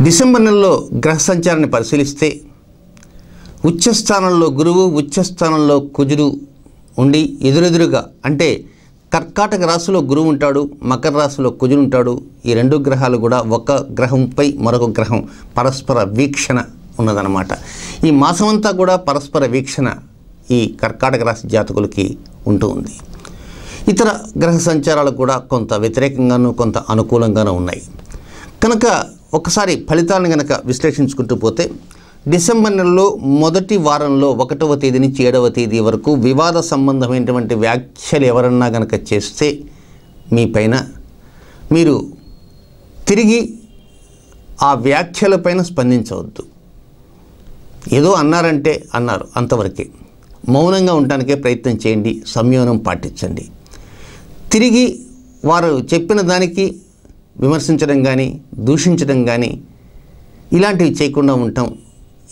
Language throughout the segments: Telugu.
డిసెంబర్ నెలలో గ్రహ సంచారాన్ని పరిశీలిస్తే ఉచ్చస్థానంలో గురువు, ఉచ్చస్థానంలో కుజుడు ఉండి ఎదురెదురుగా, అంటే కర్కాటక రాశిలో గురువు ఉంటాడు, మకర రాశిలో కుజుడు ఉంటాడు. ఈ రెండు గ్రహాలు కూడా ఒక గ్రహంపై మరొక గ్రహం పరస్పర వీక్షణ ఉన్నదన్నమాట. ఈ మాసమంతా కూడా పరస్పర వీక్షణ ఈ కర్కాటక రాశి జాతకులకి ఉంటూ ఉంది. ఇతర గ్రహ సంచారాలు కూడా కొంత వ్యతిరేకంగానూ కొంత అనుకూలంగానూ ఉన్నాయి. కనుక ఒకసారి ఫలితాలను కనుక విశ్లేషించుకుంటూ పోతే డిసెంబర్ నెలలో మొదటి వారంలో 1వ తేదీ నుంచి 7వ తేదీ వరకు వివాద సంబంధమైనటువంటి వ్యాఖ్యలు ఎవరన్నా కనుక చేస్తే మీ పైన మీరు తిరిగి ఆ వ్యాఖ్యలపైన స్పందించవద్దు. ఏదో అన్నారంటే అన్నారు, అంతవరకే. మౌనంగా ఉండటానికే ప్రయత్నం చేయండి, సంయమనం పాటించండి. తిరిగి వారు చెప్పిన దానికి విమర్శించడం కానీ దూషించడం కానీ ఇలాంటివి చేయకుండా ఉండటం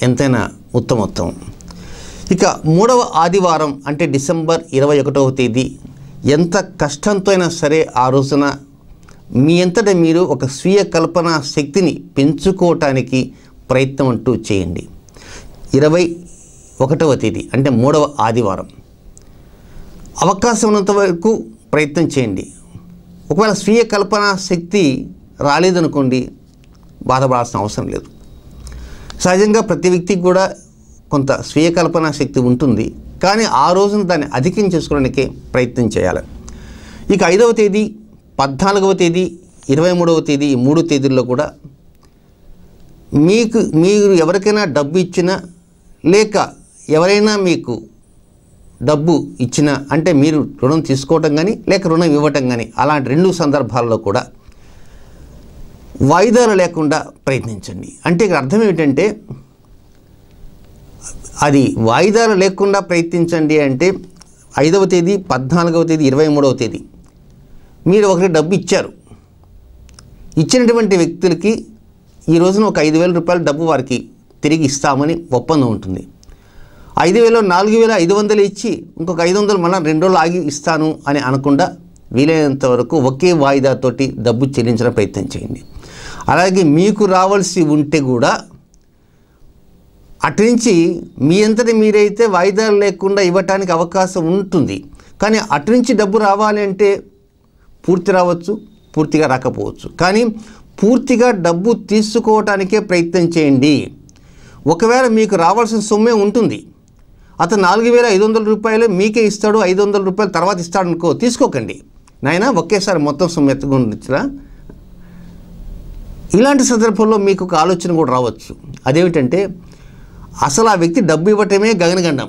ఎంతైనా ఉత్తమోత్తమం. ఇక 3వ ఆదివారం అంటే డిసెంబర్ 21వ తేదీ ఎంత కష్టంతో అయినా సరే ఆ రోజున మీ అంతటా మీరు ఒక స్వీయ కల్పనా శక్తిని పెంచుకోవటానికి ప్రయత్నం అంటూ చేయండి. 21వ తేదీ అంటే 3వ ఆదివారం అవకాశం ఉన్నంత వరకు ప్రయత్నం చేయండి. ఒకవేళ స్వీయ కల్పనా శక్తి రాలేదనుకోండి, బాధపడాల్సిన అవసరం లేదు. సహజంగా ప్రతి వ్యక్తికి కూడా కొంత స్వీయ కల్పనా శక్తి ఉంటుంది, కానీ ఆ రోజున దాన్ని అధికం చేసుకోవడానికి ప్రయత్నం చేయాలి. ఇక 5వ తేదీ, 14వ తేదీ, 23వ తేదీ, ఈ 3 తేదీల్లో కూడా మీరు ఎవరికైనా డబ్బు ఇచ్చినా లేక ఎవరైనా మీకు డబ్బు ఇచ్చిన, అంటే మీరు రుణం తీసుకోవటం కానీ లేక రుణం ఇవ్వటం కానీ, అలాంటి 2 సందర్భాల్లో కూడా వాయిదాలు లేకుండా ప్రయత్నించండి. అంటే ఇక్కడ అర్థం ఏమిటంటే, అది వాయిదాలు లేకుండా ప్రయత్నించండి అంటే 5వ తేదీ, 14వ తేదీ, 23వ తేదీ మీరు ఒకరికి డబ్బు ఇచ్చారు. ఇచ్చినటువంటి వ్యక్తులకి ఈ రోజున ఒక 5,000 రూపాయలు డబ్బు వారికి తిరిగి ఇస్తామని ఒప్పందం ఉంటుంది. 5,000 4,500 ఇచ్చి ఇంకొక 500 మళ్ళీ 2 రోజులు ఆగి ఇస్తాను అని అనకుండా వీలైనంత వరకు ఒకే వాయిదాతోటి డబ్బు చెల్లించడం ప్రయత్నం చేయండి. అలాగే మీకు రావాల్సి ఉంటే కూడా అటు నుంచి మీ అంతటి మీరైతే వాయిదాలు లేకుండా ఇవ్వటానికి అవకాశం ఉంటుంది. కానీ అటు నుంచి డబ్బు రావాలి అంటే పూర్తి రావచ్చు, పూర్తిగా రాకపోవచ్చు. కానీ పూర్తిగా డబ్బు తీసుకోవటానికే ప్రయత్నం చేయండి. ఒకవేళ మీకు రావాల్సిన సొమ్మే ఉంటుంది, అతను 4,500 రూపాయలు మీకే ఇస్తాడు, 500 రూపాయలు తర్వాత ఇస్తాడు అనుకో, తీసుకోకండి. నాయన ఒకేసారి మొత్తం సొమ్ము ఎత్తుకుంటురా. ఇలాంటి సందర్భంలో మీకు ఒక ఆలోచన కూడా రావచ్చు. అదేమిటంటే, అసలు ఆ వ్యక్తి డబ్బు ఇవ్వటమే గగనగండం.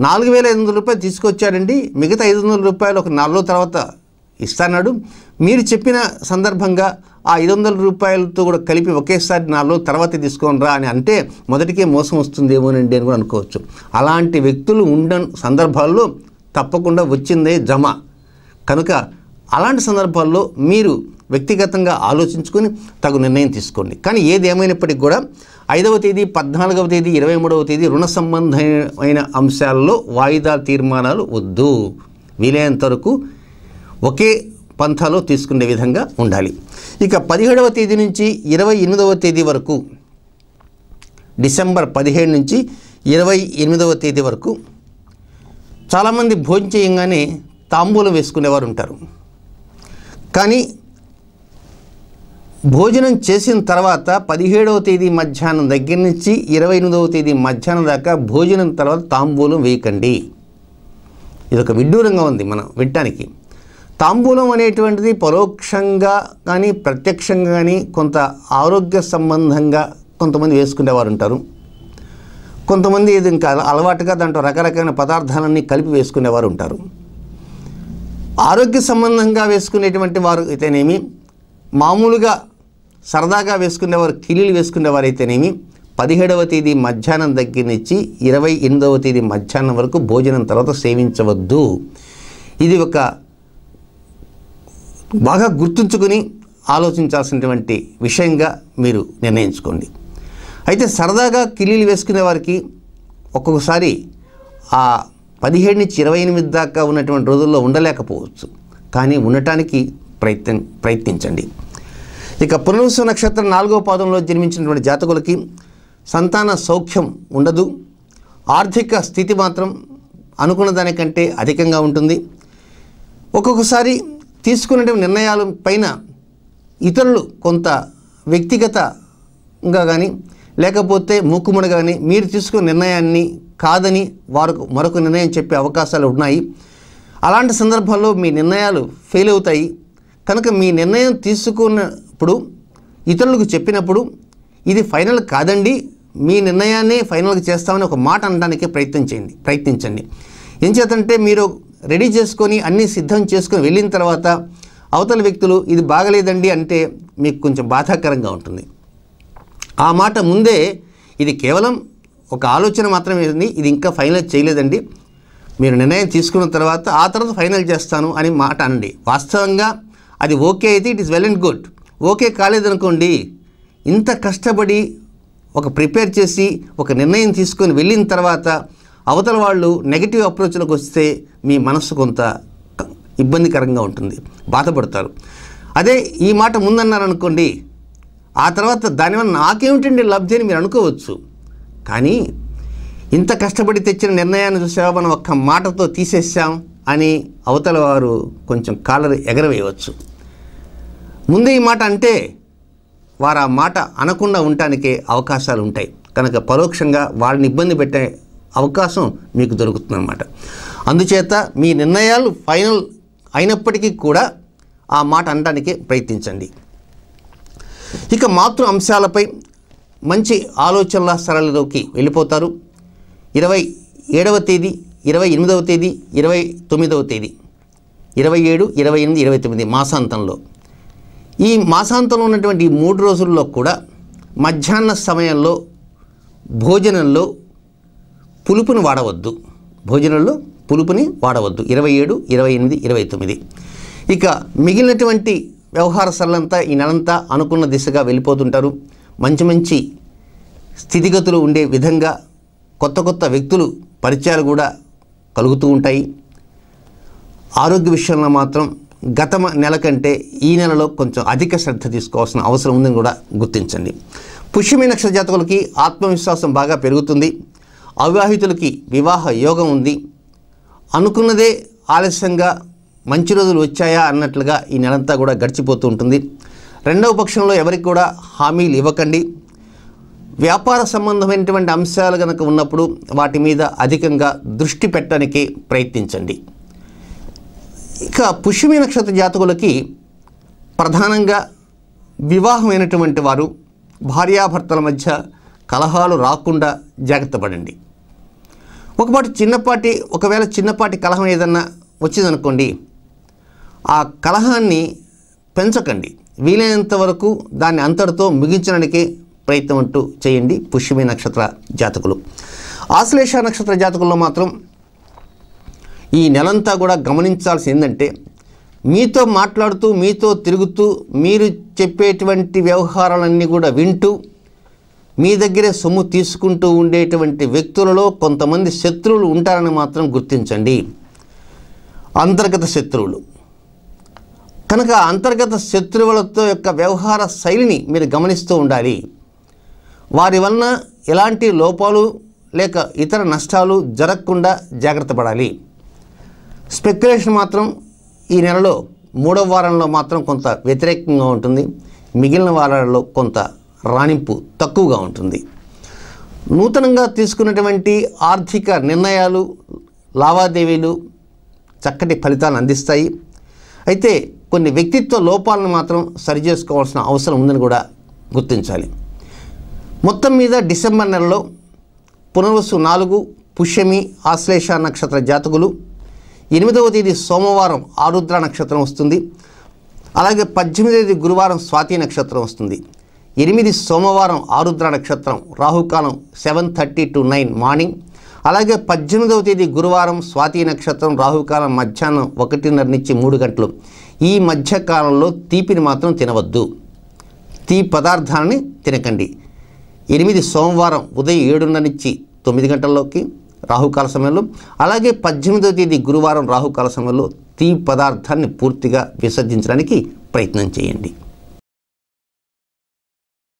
4,500 రూపాయలు తీసుకొచ్చాడండి, మిగతా 500 రూపాయలు ఒక 4 రోజుల తర్వాత ఇస్తాడు. మీరు చెప్పిన సందర్భంగా ఆ 500 రూపాయలతో కూడా కలిపి ఒకేసారి 4 రోజుల తర్వాత తీసుకోనరా అని అంటే మొదటికే మోసం వస్తుందేమోనండి అని కూడా అనుకోవచ్చు. అలాంటి వ్యక్తులు ఉన్న సందర్భాల్లో తప్పకుండా వచ్చిందే జమ. కనుక అలాంటి సందర్భాల్లో మీరు వ్యక్తిగతంగా ఆలోచించుకొని తగు నిర్ణయం తీసుకోండి. కానీ ఏది ఏమైనప్పటికీ కూడా 5వ తేదీ, 14వ తేదీ, 23వ తేదీ రుణ సంబంధమైన అంశాల్లో వాయిదా తీర్మానాలు వద్దు. వీలైనంత వరకు ఒకే పంథాలో తీసుకునే విధంగా ఉండాలి. ఇక 17వ తేదీ నుంచి 28వ తేదీ వరకు, డిసెంబర్ 17 నుంచి 28వ తేదీ వరకు చాలామంది భోజనం చేయంగానే తాంబూలం వేసుకునేవారు ఉంటారు. కానీ భోజనం చేసిన తర్వాత 17వ తేదీ మధ్యాహ్నం దగ్గర నుంచి 28వ తేదీ మధ్యాహ్నం దాకా భోజనం తర్వాత తాంబూలం వేయకండి. ఇదొక విడ్డూరంగా ఉంది మనం వినటానికి. తాంబూలం అనేటువంటిది పరోక్షంగా కానీ ప్రత్యక్షంగా కానీ కొంత ఆరోగ్య సంబంధంగా కొంతమంది వేసుకునేవారు ఉంటారు. కొంతమంది ఇది ఇంకా అలవాటుగా దాంట్లో రకరకాల పదార్థాలన్నీ కలిపి వేసుకునేవారు ఉంటారు. ఆరోగ్య సంబంధంగా వేసుకునేటువంటి వారు అయితేనేమి, మామూలుగా సరదాగా వేసుకునేవారు, కిలీలు వేసుకునేవారు అయితేనేమి, 17వ తేదీ మధ్యాహ్నం దగ్గర నుంచి 28వ తేదీ మధ్యాహ్నం వరకు భోజనం తర్వాత సేవించవద్దు. ఇది ఒక బాగా గుర్తుంచుకొని ఆలోచించాల్సినటువంటి విషయంగా మీరు నిర్ణయించుకోండి. అయితే సరదాగా కిలీలు వేసుకునే వారికి ఒక్కొక్కసారి ఆ 17 నుంచి 28 దాకా ఉన్నటువంటి రోజుల్లో ఉండలేకపోవచ్చు. కానీ ఉండటానికి ప్రయత్నించండి. ఇక పునర్వసు నక్షత్రం 4వ పాదంలో జన్మించినటువంటి జాతకులకి సంతాన సౌఖ్యం ఉండదు. ఆర్థిక స్థితి మాత్రం అనుకున్న దానికంటే అధికంగా ఉంటుంది. ఒక్కొక్కసారి తీసుకున్నటువంటి నిర్ణయాల పైన ఇతరులు కొంత వ్యక్తిగతంగా కానీ లేకపోతే మూకుముడి కానీ మీరు తీసుకున్న నిర్ణయాన్ని కాదని వారు మరొక నిర్ణయం చెప్పే అవకాశాలు ఉన్నాయి. అలాంటి సందర్భాల్లో మీ నిర్ణయాలు ఫెయిల్ అవుతాయి. కనుక మీ నిర్ణయం తీసుకున్నప్పుడు ఇతరులకు చెప్పినప్పుడు ఇది ఫైనల్ కాదండి, మీ నిర్ణయాన్ని ఫైనల్గా చేస్తామని ఒక మాట అనడానికి ప్రయత్నించండి. ఏం చేతంటే మీరు రెడీ చేసుకొని అన్నీ సిద్ధం చేసుకొని వెళ్ళిన తర్వాత అవతల వ్యక్తులు ఇది బాగలేదండి అంటే మీకు కొంచెం బాధాకరంగా ఉంటుంది. ఆ మాట ముందే ఇది కేవలం ఒక ఆలోచన మాత్రమే ఉంది, ఇది ఇంకా ఫైనల్ చేయలేదండి, మీరు నిర్ణయం తీసుకున్న తర్వాత ఆ తర్వాత ఫైనల్ చేస్తాను అని మాట అనండి. వాస్తవంగా అది ఓకే అయితే it is well and good. Okay కాలేదనుకోండి, ఇంత కష్టపడి ఒక ప్రిపేర్ చేసి ఒక నిర్ణయం తీసుకొని వెళ్ళిన తర్వాత అవతల వాళ్ళు నెగిటివ్ అప్రోచ్లోకి వస్తే మీ మనస్సు కొంత ఇబ్బందికరంగా ఉంటుంది, బాధపడతారు. అదే ఈ మాట ముందన్నారనుకోండి, ఆ తర్వాత దానివల్ల నాకేమిటండి లబ్ధి అని మీరు అనుకోవచ్చు. కానీ ఇంత కష్టపడి తెచ్చిన నిర్ణయాన్ని చూసావా మనం ఒక్క మాటతో తీసేసాం అని అవతల వారు కొంచెం కాలర్ ఎగరవేయవచ్చు. ముందే ఈ మాట అంటే వారు ఆ మాట అనకుండా ఉండటానికే అవకాశాలు ఉంటాయి. కనుక పరోక్షంగా వాళ్ళని ఇబ్బంది పెట్టే అవకాశం మీకు దొరుకుతుందన్నమాట. అందుచేత మీ నిర్ణయాలు ఫైనల్ అయినప్పటికీ కూడా ఆ మాట అనడానికి ప్రయత్నించండి. ఇక మాతృ అంశాలపై మంచి ఆలోచనల సరళిలోకి వెళ్ళిపోతారు. 27వ తేదీ, 28వ తేదీ, 29వ తేదీ, 27, 28, 29 మాసాంతంలో. ఈ మాసాంతంలో ఉన్నటువంటి ఈ 3 రోజుల్లో కూడా మధ్యాహ్న సమయంలో భోజనంలో పులుపుని వాడవద్దు. 27, 28, 29. ఇక మిగిలినటువంటి వ్యవహార సరళంతా ఈ నెలంతా అనుకున్న దిశగా వెళ్ళిపోతుంటారు. మంచి స్థితిగతులు ఉండే విధంగా కొత్త వ్యక్తులు పరిచయాలు కూడా కలుగుతూ ఉంటాయి. ఆరోగ్య విషయంలో మాత్రం గత నెల కంటే ఈ నెలలో కొంచెం అధిక శ్రద్ధ తీసుకోవాల్సిన అవసరం ఉందని కూడా గుర్తించండి. పుష్యమి నక్షత్ర జాతకులకి ఆత్మవిశ్వాసం బాగా పెరుగుతుంది. అవివాహితులకి వివాహ యోగం ఉంది. అనుకున్నదే ఆలస్యంగా మంచి రోజులు వచ్చాయా అన్నట్లుగా ఈ నెలంతా కూడా గడిచిపోతూ ఉంటుంది. రెండవ పక్షంలో ఎవరికి కూడా హామీలు ఇవ్వకండి. వ్యాపార సంబంధమైనటువంటి అంశాలు కనుక ఉన్నప్పుడు వాటి మీద అధికంగా దృష్టి పెట్టడానికి ప్రయత్నించండి. ఇక పుష్యమి నక్షత్ర జాతకులకి ప్రధానంగా వివాహమైనటువంటి వారు భార్యాభర్తల మధ్య కలహాలు రాకుండా జాగ్రత్త పడండి. ఒకవేళ చిన్నపాటి కలహం ఏదన్నా వచ్చిందనుకోండి, ఆ కలహాన్ని పెంచకండి. వీలైనంత వరకు దాన్ని అంతటితో ముగించడానికి ప్రయత్నం అంటూ చేయండి పుష్యమి నక్షత్ర జాతకులు. ఆశ్లేష నక్షత్ర జాతకుల్లో మాత్రం ఈ నెలంతా కూడా గమనించాల్సి ఏంటంటే, మీతో మాట్లాడుతూ మీతో తిరుగుతూ మీరు చెప్పేటువంటి వ్యవహారాలన్నీ కూడా వింటూ మీ దగ్గరే సొమ్ము తీసుకుంటూ ఉండేటువంటి వ్యక్తులలో కొంతమంది శత్రువులు ఉంటారని మాత్రం గుర్తించండి. అంతర్గత శత్రువులు కనుక అంతర్గత శత్రువులతో యొక్క వ్యవహార శైలిని మీరు గమనిస్తూ ఉండాలి. వారి వలన ఎలాంటి లోపాలు లేక ఇతర నష్టాలు జరగకుండా జాగ్రత్త పడాలి. స్పెక్యులేషన్ మాత్రం ఈ నెలలో 3వ వారంలో మాత్రం కొంత వ్యతిరేకంగా ఉంటుంది. మిగిలిన వారాల్లో కొంత రాణింపు తక్కువగా ఉంటుంది. నూతనంగా తీసుకున్నటువంటి ఆర్థిక నిర్ణయాలు, లావాదేవీలు చక్కటి ఫలితాలను అందిస్తాయి. అయితే కొన్ని వ్యక్తిత్వ లోపాలను మాత్రం సరిచేసుకోవాల్సిన అవసరం ఉందని కూడా గుర్తించాలి. మొత్తం మీద డిసెంబర్ నెలలో పునర్వసు 4, పుష్యమి, ఆశ్లేష నక్షత్ర జాతకులు 8వ తేదీ సోమవారం ఆరుద్ర నక్షత్రం వస్తుంది. అలాగే 18వ తేదీ గురువారం స్వాతి నక్షత్రం వస్తుంది. 8 సోమవారం ఆరుద్ర నక్షత్రం, రాహుకాలం 7:30 to 9 మార్నింగ్. అలాగే 18వ తేదీ గురువారం స్వాతి నక్షత్రం, రాహుకాలం మధ్యాహ్నం 1:30 నుంచి 3 గంటలు. ఈ మధ్యకాలంలో తీపిని మాత్రం తినవద్దు. తీపి పదార్థాలని తినకండి. 8 సోమవారం ఉదయం 7:30 నుంచి 9 గంటల్లోకి రాహుకాల సమయంలో, అలాగే 18వ తేదీ గురువారం రాహుకాల సమయంలో తీపి పదార్థాన్ని పూర్తిగా విసర్జించడానికి ప్రయత్నం చేయండి.